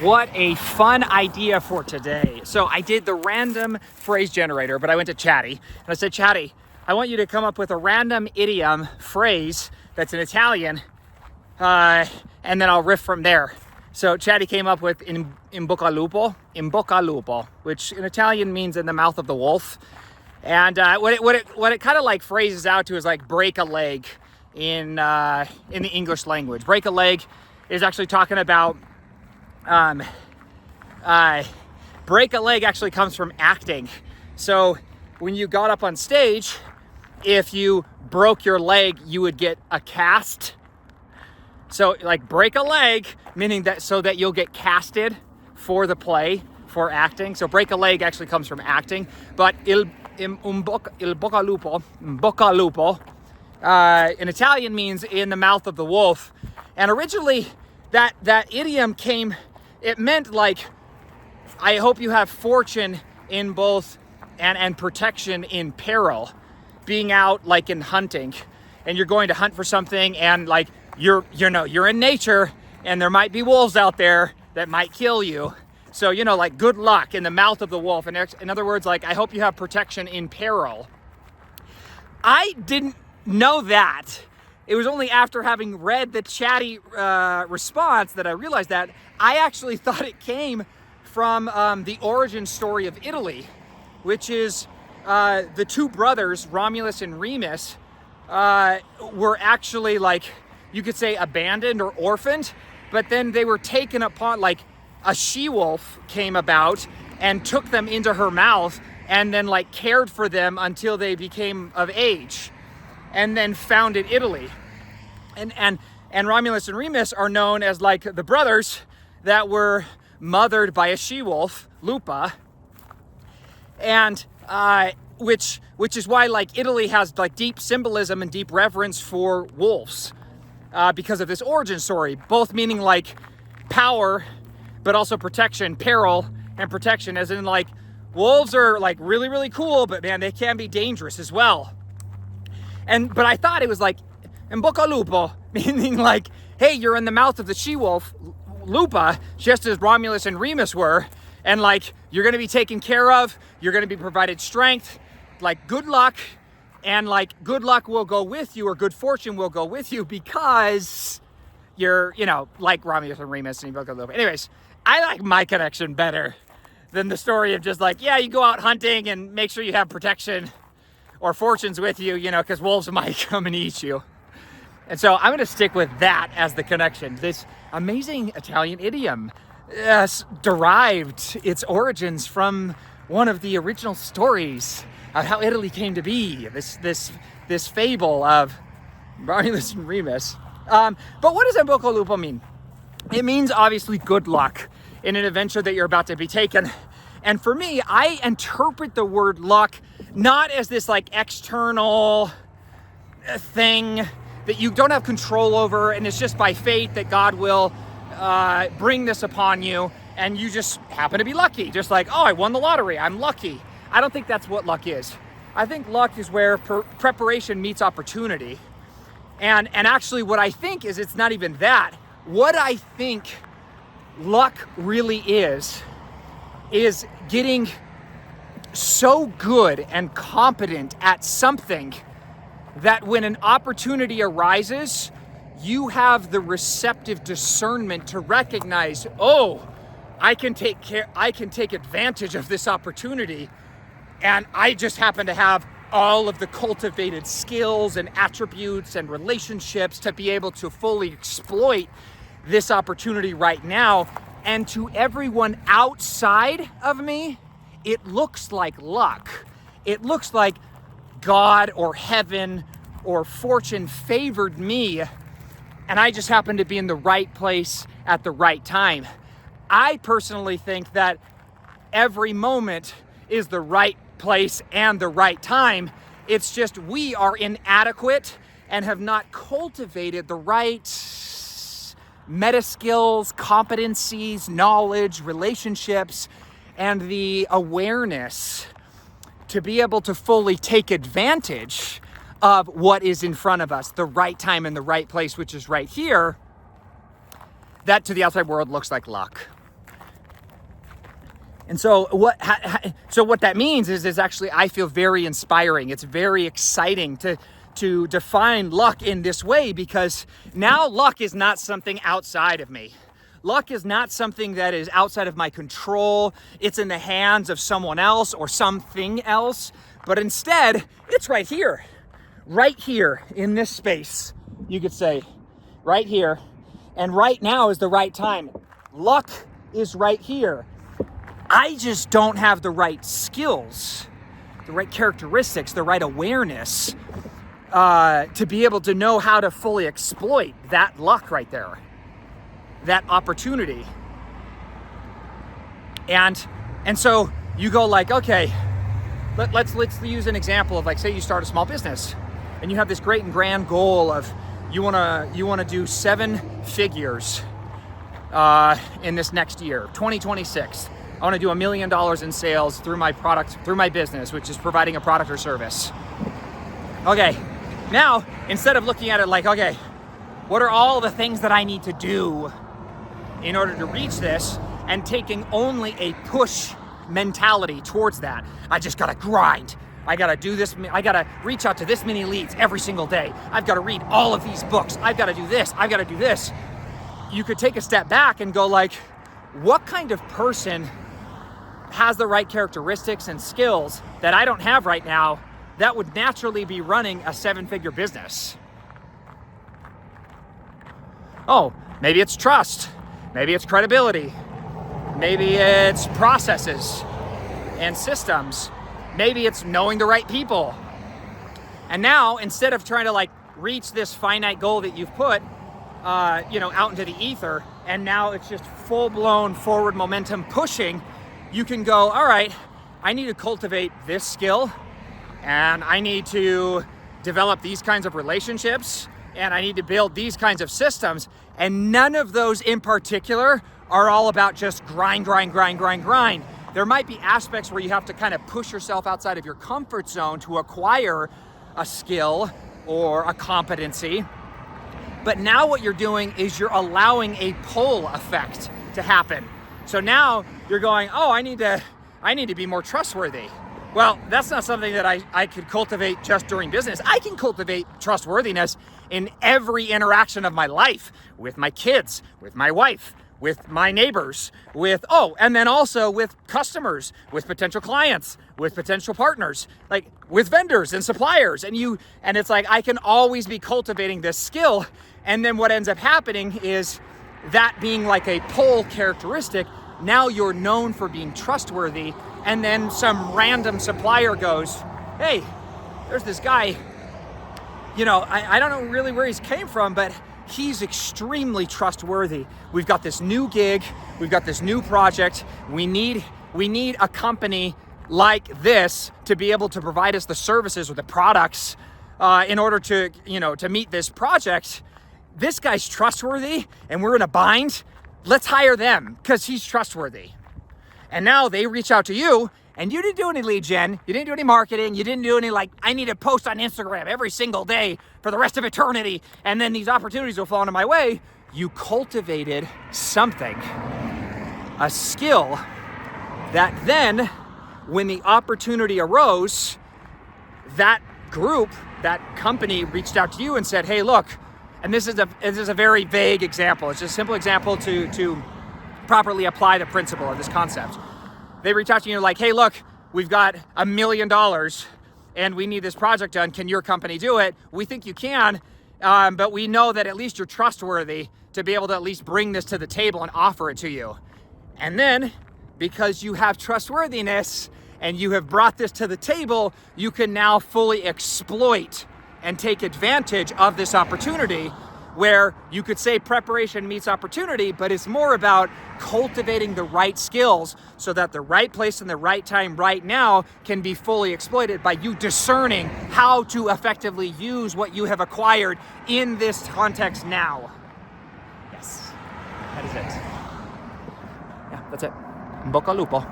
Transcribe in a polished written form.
What a fun idea for today. So I did the random phrase generator, but I went to Chatty and I said, Chatty, I want you to come up with a random idiom phrase that's in Italian, and then I'll riff from there. So Chatty came up with in bocca lupo, which in Italian means in the mouth of the wolf. And what it kind of like phrases out to is like break a leg in the English language. Break a leg is actually talking about break a leg actually comes from acting. So when you got up on stage, if you broke your leg, you would get a cast. So like break a leg, meaning that so that you'll get casted for the play, for acting. So break a leg actually comes from acting. But il bocca lupo, in Italian means in the mouth of the wolf. And originally that idiom came, it meant like, I hope you have fortune in both and protection in peril. Being out like in hunting and you're going to hunt for something and like you're in nature and there might be wolves out there that might kill you. So, like good luck in the mouth of the wolf. And in other words, like, I hope you have protection in peril. I didn't know that. It was only after having read the Chatty response that I realized that. I actually thought it came from the origin story of Italy, which is the two brothers, Romulus and Remus, were actually like, you could say abandoned or orphaned, but then they were taken upon, like a she-wolf came about and took them into her mouth and then like cared for them until they became of age and then founded Italy. And Romulus and Remus are known as like the brothers that were mothered by a she-wolf, Lupa, and which is why like Italy has like deep symbolism and deep reverence for wolves because of this origin story, both meaning like power, but also protection, peril and protection, as in like wolves are like really, really cool, but man, they can be dangerous as well. But I thought it was like in bocca lupo, meaning like, hey, you're in the mouth of the she-wolf, Lupa, just as Romulus and Remus were, and like you're going to be taken care of, you're going to be provided strength, like good luck, and like good luck will go with you, or good fortune will go with you because you're, like Romulus and Remus and bocca lupo. Anyways, I like my connection better than the story of just like, yeah, you go out hunting and make sure you have protection or fortunes with you, because wolves might come and eat you. And so I'm going to stick with that as the connection. This amazing Italian idiom derived its origins from one of the original stories of how Italy came to be. This fable of Romulus and Remus. But what does in bocca lupo mean? It means obviously good luck in an adventure that you're about to be taken. And for me, I interpret the word luck not as this like external thing that you don't have control over, and it's just by fate that God will bring this upon you, and you just happen to be lucky. Just like, oh, I won the lottery, I'm lucky. I don't think that's what luck is. I think luck is where preparation meets opportunity. And actually what I think is it's not even that. What I think luck really is getting so good and competent at something that when an opportunity arises, you have the receptive discernment to recognize, oh, I can take advantage of this opportunity. And I just happen to have all of the cultivated skills and attributes and relationships to be able to fully exploit this opportunity right now. And to everyone outside of me, it looks like luck. It looks like God or heaven or fortune favored me, and I just happened to be in the right place at the right time. I personally think that every moment is the right place and the right time. It's just we are inadequate and have not cultivated the right meta skills, competencies, knowledge, relationships, and the awareness to be able to fully take advantage of what is in front of us, the right time and the right place, which is right here, that to the outside world looks like luck. And so what that means is actually, I feel very inspiring. It's very exciting to define luck in this way, because now luck is not something outside of me. Luck is not something that is outside of my control. It's in the hands of someone else or something else, but instead it's right here in this space. You could say right here, and right now is the right time. Luck is right here. I just don't have the right skills, the right characteristics, the right awareness to be able to know how to fully exploit that luck right there, that opportunity. And so you go like, okay, let's use an example of, like, say you start a small business and you have this great and grand goal of you wanna do 7 figures in this next year, 2026. I want to do $1 million in sales through my product, through my business, which is providing a product or service. Okay, now instead of looking at it like, okay, what are all the things that I need to do in order to reach this, and taking only a push mentality towards that. I just gotta grind. I gotta do this. I gotta reach out to this many leads every single day. I've gotta read all of these books. I've gotta do this. I've gotta do this. You could take a step back and go like, what kind of person has the right characteristics and skills that I don't have right now that would naturally be running a 7-figure business? Oh, maybe it's trust. Maybe it's credibility. Maybe it's processes and systems. Maybe it's knowing the right people. And now, instead of trying to like reach this finite goal that you've put, out into the ether, and now it's just full-blown forward momentum pushing, you can go, all right, I need to cultivate this skill, and I need to develop these kinds of relationships, and I need to build these kinds of systems. And none of those in particular are all about just grind. There might be aspects where you have to kind of push yourself outside of your comfort zone to acquire a skill or a competency. But now what you're doing is you're allowing a pull effect to happen. So now you're going, oh, I need to be more trustworthy. Well, that's not something that I could cultivate just during business. I can cultivate trustworthiness in every interaction of my life, with my kids, with my wife, with my neighbors, and then also with customers, with potential clients, with potential partners, like with vendors and suppliers. And it's like, I can always be cultivating this skill. And then what ends up happening is that being like a pull characteristic, now you're known for being trustworthy. And then some random supplier goes, hey, there's this guy, I don't know really where he's came from, but he's extremely trustworthy. We've got this new gig, we've got this new project. We need a company like this to be able to provide us the services or the products in order to meet this project. This guy's trustworthy and we're in a bind. Let's hire them because he's trustworthy. And now they reach out to you, and you didn't do any lead gen, you didn't do any marketing, you didn't do any I need to post on Instagram every single day for the rest of eternity, and then these opportunities will fall into my way. You cultivated something, a skill that then, when the opportunity arose, that group, that company reached out to you and said, hey, look, and this is a very vague example. It's just a simple example to properly apply the principle of this concept. They reach out to you and you're like, hey, look, we've got $1 million and we need this project done. Can your company do it? We think you can, but we know that at least you're trustworthy to be able to at least bring this to the table and offer it to you. And then, because you have trustworthiness and you have brought this to the table, you can now fully exploit and take advantage of this opportunity, where you could say preparation meets opportunity, but it's more about cultivating the right skills so that the right place and the right time right now can be fully exploited by you discerning how to effectively use what you have acquired in this context now. Yes, that is it. Yeah, that's it. Bocca lupo.